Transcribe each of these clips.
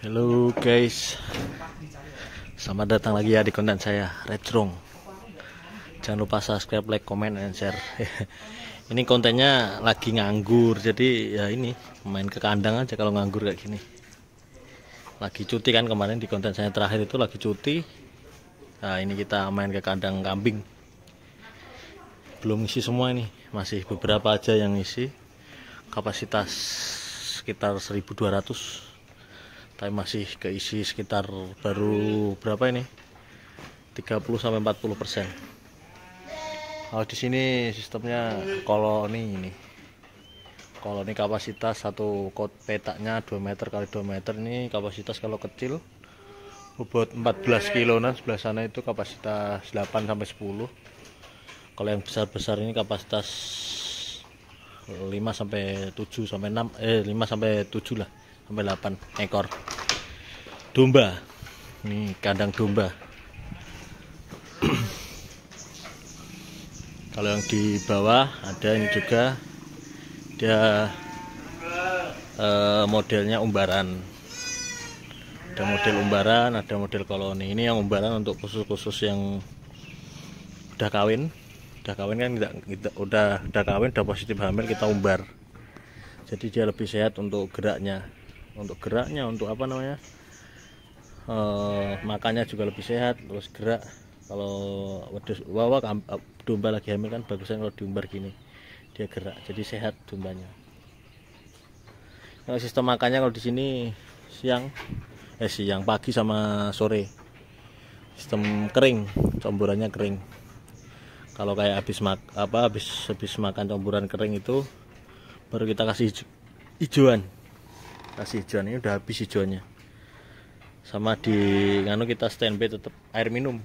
Halo guys, selamat datang lagi ya di konten saya Redrong. Jangan lupa subscribe, like, comment, dan share. Ini kontennya lagi nganggur, jadi ya ini main ke kandang aja kalau nganggur kayak gini. Lagi cuti kan, kemarin di konten saya terakhir itu lagi cuti. Nah ini kita main ke kandang kambing. Belum isi semua ini, masih beberapa aja yang isi. Kapasitas sekitar 1200, tapi masih keisi sekitar baru berapa ini, 30-40%. Kalau di sini sistemnya koloni ini. Koloni kapasitas satu petaknya 2 meter kali 2 meter. Ini kapasitas kalau kecil bobot 14 kilo, nah sebelah sana itu kapasitas 8-10. Kalau yang besar-besar ini kapasitas 5-7 sampai 6 5-7 lah, sampai 8 ekor domba. Ini kandang domba. Kalau yang di bawah ada ini juga, dia modelnya umbaran. Ada model umbaran, ada model koloni. Ini yang umbaran untuk khusus yang udah kawin kan, udah kawin, udah positif hamil, kita umbar. Jadi dia lebih sehat untuk geraknya, untuk apa namanya, makannya juga lebih sehat, terus gerak. Kalau domba lagi hamil kan bagusnya kalau diumbar gini, dia gerak, jadi sehat dombanya. Kalau sistem makannya, kalau di sini siang pagi sama sore, sistem kering, comburannya kering. Kalau kayak habis makan comburan kering itu baru kita kasih hijauan. Ini udah habis hijauannya. Sama di kita standby tetap air minum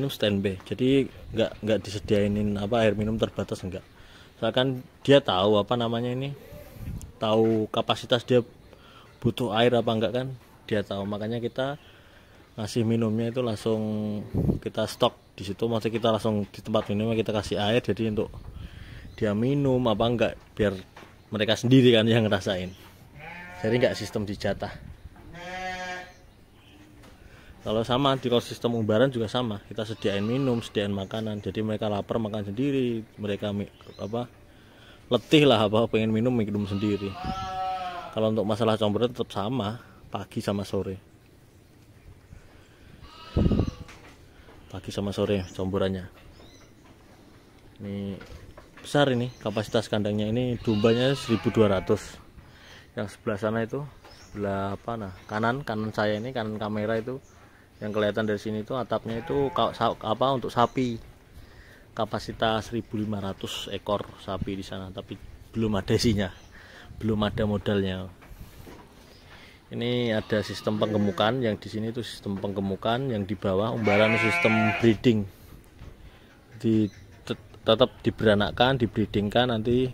standby. Jadi nggak disediainin air minum terbatas, enggak. Misalkan dia tahu tahu kapasitas dia butuh air apa enggak kan, dia tahu, makanya kita ngasih minumnya itu langsung kita stok di situ. Maksudnya kita langsung di tempat minumnya kita kasih air, jadi untuk dia minum apa enggak biar mereka sendiri kan yang ngerasain. Jadi enggak sistem dijatah. Kalau sistem umbaran juga sama, kita sediain minum, sediain makanan, jadi mereka lapar makan sendiri, mereka letih lah pengen minum sendiri. Kalau untuk masalah comburan tetap sama, pagi sama sore comburannya. Ini besar, ini kapasitas kandangnya. Ini dombanya 1200. Yang sebelah sana itu, sebelah kanan saya ini, kanan kamera itu, yang kelihatan dari sini itu atapnya itu untuk sapi. Kapasitas 1500 ekor sapi di sana, tapi belum ada isinya, belum ada modalnya. Ini ada sistem penggemukan, yang di sini itu sistem penggemukan, yang di bawah umbaran sistem breeding. Tetap diberanakkan, dibreedingkan, nanti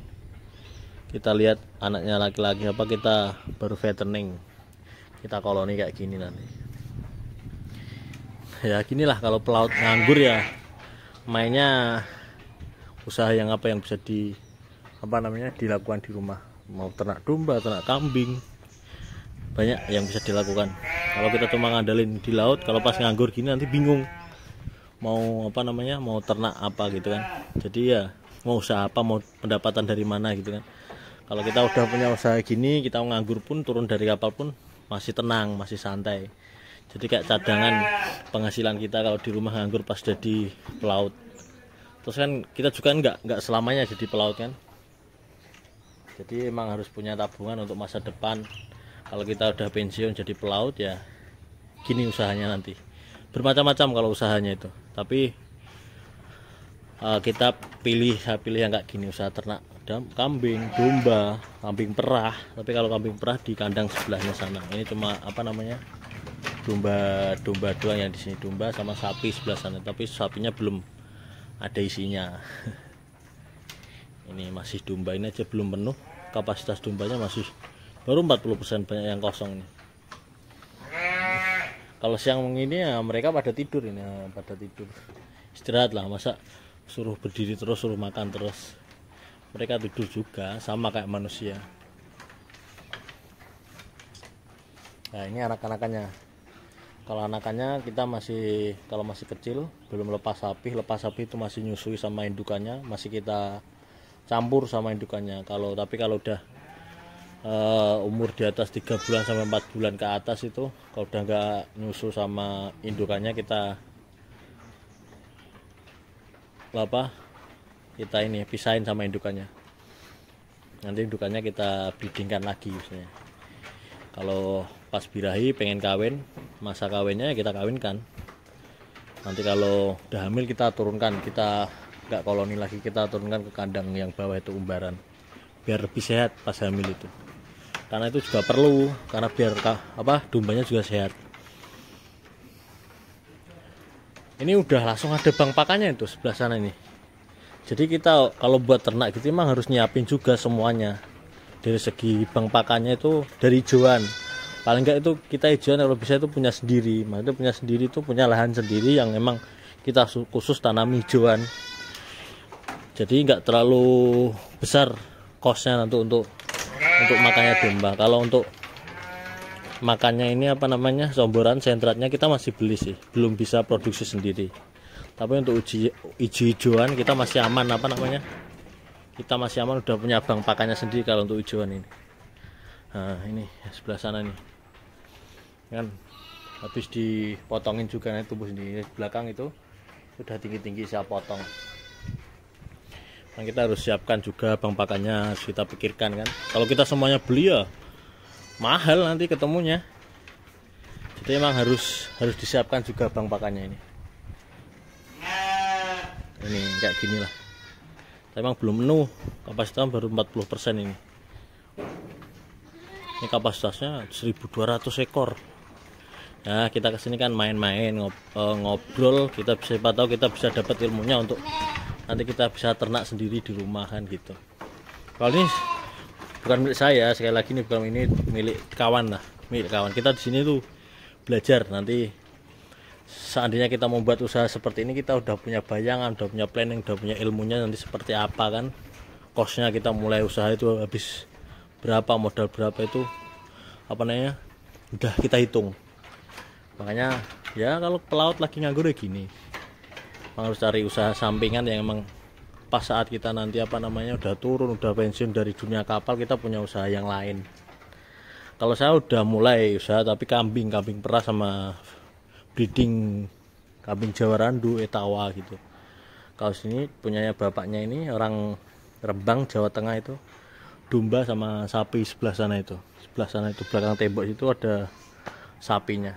kita lihat anaknya laki-laki apa, kita baru fattening, kita koloni kayak gini nanti. Ya ginilah kalau pelaut nganggur ya, mainnya usaha yang bisa dilakukan di rumah. Mau ternak domba, ternak kambing, banyak yang bisa dilakukan. Kalau kita cuma ngandalin di laut, kalau pas nganggur gini nanti bingung mau mau ternak apa gitu kan. Jadi ya mau usaha apa, mau pendapatan dari mana gitu kan. Kalau kita udah punya usaha gini, kita nganggur pun, turun dari kapal pun masih tenang, masih santai. Jadi kayak cadangan penghasilan kita kalau di rumah nganggur pas jadi pelaut. Terus kan kita juga nggak selamanya jadi pelaut kan. Jadi emang harus punya tabungan untuk masa depan. Kalau kita udah pensiun jadi pelaut ya gini usahanya nanti. Bermacam-macam kalau usahanya itu. Tapi kita pilih yang kayak gini, usaha ternak kambing, domba, kambing perah. Tapi kalau kambing perah di kandang sebelahnya sana. Ini cuma domba doang yang di sini, domba sama sapi sebelah sana. Tapi sapinya belum ada isinya. Ini masih domba, ini aja belum penuh. Kapasitas dombanya masih baru 40%, banyak yang kosong nih. Kalau siang ini ya mereka pada tidur istirahat lah, masa suruh berdiri terus, suruh makan terus. Mereka tidur juga sama kayak manusia. Nah ini anak-anakannya. Kalau anakannya kita masih, kalau masih kecil belum lepas sapi itu masih nyusui sama indukannya, masih kita campur sama indukannya. Tapi kalau udah umur di atas 3 bulan sampai 4 bulan ke atas itu, kalau udah nggak nyusu sama indukannya, kita ini pisahin sama indukannya. Nanti indukannya kita breedingkan lagi misalnya. Kalau pas birahi pengen kawin, masa kawinnya ya kita kawinkan. Nanti kalau udah hamil kita turunkan, kita nggak koloni lagi, kita turunkan ke kandang yang bawah itu umbaran, biar lebih sehat pas hamil itu. Karena itu juga perlu, karena biar dombanya juga sehat. Ini udah langsung ada bang pakannya itu sebelah sana ini. Jadi kita kalau buat ternak gitu emang harus nyiapin juga semuanya. Dari segi bang pakannya itu dari hijauan, paling enggak itu kita hijauan kalau bisa itu punya sendiri. Maksudnya punya sendiri itu punya lahan sendiri yang emang kita khusus tanam hijauan. Jadi enggak terlalu besar kosnya nanti untuk makannya domba. Kalau untuk makannya ini somboran sentratnya kita masih beli sih, belum bisa produksi sendiri. Tapi untuk hijauan kita masih aman, kita masih aman, udah punya bang pakannya sendiri kalau untuk hijauan ini. Nah ini sebelah sana nih kan habis dipotongin juga, nih tumbuh sendiri. Belakang itu sudah tinggi-tinggi saya potong. Nah kita harus siapkan juga bang pakannya, harus kita pikirkan kan. Kalau kita semuanya beli ya mahal nanti ketemunya. Jadi emang harus disiapkan juga bang pakannya ini. Ini kayak gini lah. Tapi emang belum penuh, kapasitasnya baru 40% ini. Ini kapasitasnya 1.200 ekor. Nah kita kesini kan main-main, ngobrol, kita siapa tahu kita bisa dapat ilmunya untuk nanti kita bisa ternak sendiri di rumah kan gitu. Kalau ini bukan milik saya, sekali lagi ini bukan, ini milik kawan lah, milik kawan. Kita di sini tuh belajar, nanti seandainya kita membuat usaha seperti ini kita udah punya bayangan, udah punya planning, udah punya ilmunya nanti seperti apa kan. Kosnya kita mulai usaha itu habis berapa, modal berapa itu udah kita hitung. Makanya ya kalau pelaut lagi nganggur ya gini, memang harus cari usaha sampingan yang emang pas saat kita nanti udah turun, udah pensiun dari dunia kapal, kita punya usaha yang lain. Kalau saya udah mulai usaha tapi kambing perah sama breeding kambing Jawa Randu, Etawa gitu. Kalau sini punyanya bapaknya ini orang Rembang, Jawa Tengah itu, domba sama sapi sebelah sana itu belakang tembok itu ada sapinya.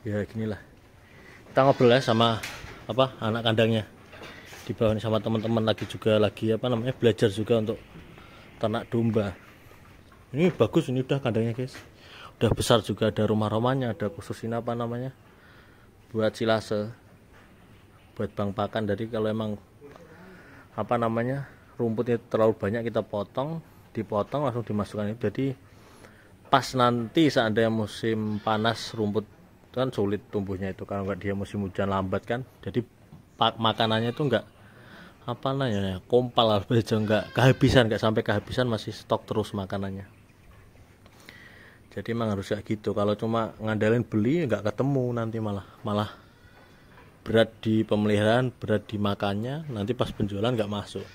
Ya ginilah, kita ngobrol ya sama anak kandangnya di bawah ini, sama teman-teman lagi belajar juga untuk ternak domba. Ini bagus, ini udah kandangnya guys, udah besar juga, ada rumah-rumahnya, ada khusus ini buat silase, buat bang pakan. Dari kalau emang rumputnya terlalu banyak kita dipotong langsung dimasukkan itu. Jadi pas nanti seandainya musim panas rumput kan sulit tumbuhnya itu, kalau nggak dia musim hujan lambat kan. Jadi makanannya itu nggak kompal aja, nggak sampai kehabisan, masih stok terus makanannya. Jadi emang harus kayak gitu. Kalau cuma ngandalin beli nggak ketemu, nanti malah berat di pemeliharaan, berat di makannya, nanti pas penjualan nggak masuk.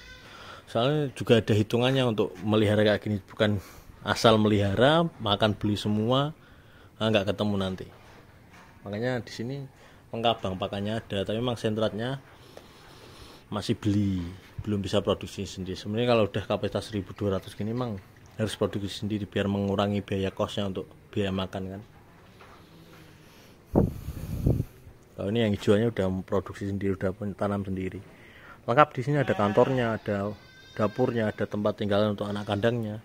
Soalnya juga ada hitungannya untuk melihara kayak gini, bukan asal melihara makan beli semua, nggak ketemu nanti. Makanya di sini lengkap bang pakannya ada, tapi memang sentratnya masih beli, belum bisa produksi sendiri. Sebenarnya kalau udah kapasitas 1.200 gini memang harus produksi sendiri biar mengurangi biaya kosnya untuk biaya makan kan. Kalau ini yang hijauannya udah produksi sendiri, udah tanam sendiri. Lengkap di sini, ada kantornya, ada dapurnya, ada tempat tinggalan untuk anak kandangnya.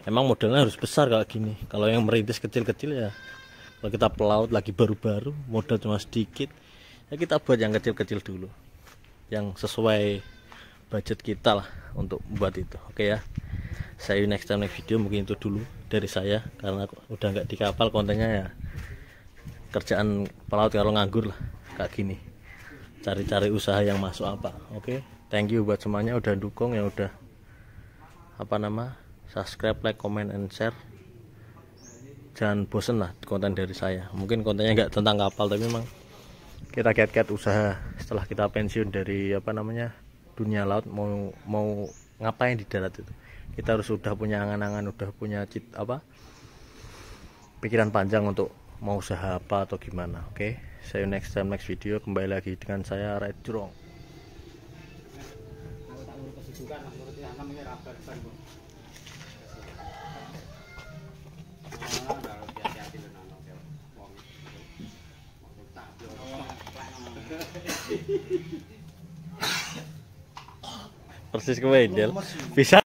Emang modalnya harus besar kayak gini. Kalau yang merintis kecil-kecil ya, kalau kita pelaut lagi baru-baru, modal cuma sedikit, ya kita buat yang kecil-kecil dulu, yang sesuai budget kita lah untuk buat itu. Oke ya, saya next video mungkin itu dulu dari saya, karena udah nggak di kapal, kontennya ya kerjaan pelaut kalau nganggur lah kayak gini, cari-cari usaha yang masuk apa. Oke, thank you buat semuanya udah dukung, yang udah subscribe, like, comment, and share. Jangan bosen lah konten dari saya. Mungkin kontennya nggak tentang kapal, tapi memang kita kiat-kiat usaha setelah kita pensiun dari dunia laut, mau ngapain di darat itu. Kita harus udah punya angan-angan, udah punya pikiran panjang untuk mau usaha apa atau gimana. Oke, see you next time, next video. Kembali lagi dengan saya Red Jurong. Persis ke Wendel bisa